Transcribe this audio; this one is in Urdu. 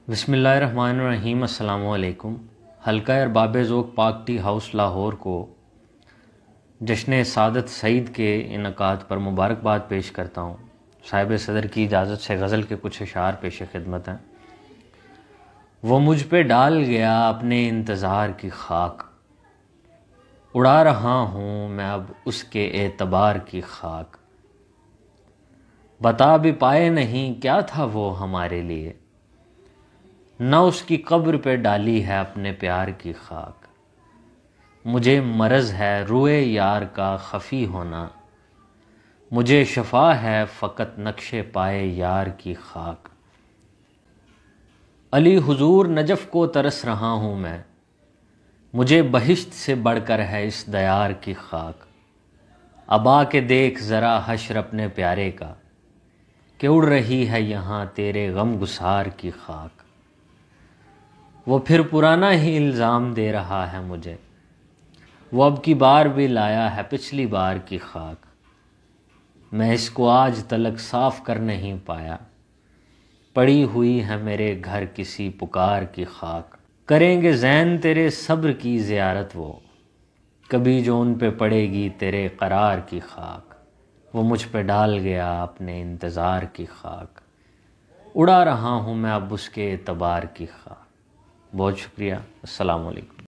بسم اللہ الرحمن الرحیم۔ السلام علیکم۔ حلقہ ارباب ذوق پاک ٹی ہاؤس لاہور کو جشن سعادت سعید کے انعقاد پر مبارکباد پیش کرتا ہوں۔ صاحب صدر کی اجازت سے غزل کے کچھ اشعار پیش خدمت ہیں۔ وہ مجھ پہ ڈال گیا اپنے انتظار کی خاک، اڑا رہا ہوں میں اب اس کے اعتبار کی خاک۔ بتا بھی پائے نہیں کیا تھا وہ ہمارے لیے، نہ اس کی قبر پہ ڈالی ہے اپنے پیار کی خاک۔ مجھے مرض ہے روئے یار کا خفی ہونا، مجھے شفا ہے فقط نقش پائے یار کی خاک۔ علی حضور نجف کو ترس رہا ہوں میں، مجھے بہشت سے بڑھ کر ہے اس دیار کی خاک۔ اب آ کے دیکھ ذرا حشر اپنے پیارے کا، کہ اڑ رہی ہے یہاں تیرے غم گسار کی خاک۔ وہ پھر پرانا ہی الزام دے رہا ہے مجھے، وہ اب کی بار بھی لایا ہے پچھلی بار کی خاک۔ میں اس کو آج تلک صاف کر نہیں پایا، پڑی ہوئی ہے میرے گھر کسی پکار کی خاک۔ کریں گے زین تیرے صبر کی زیارت وہ، کبھی جو ان پہ پڑے گی تیرے قرار کی خاک۔ وہ مجھ پہ ڈال گیا اپنے انتظار کی خاک، اڑا رہا ہوں میں اب اس کے اعتبار کی خاک۔ بہت شکریہ۔ السلام علیکم۔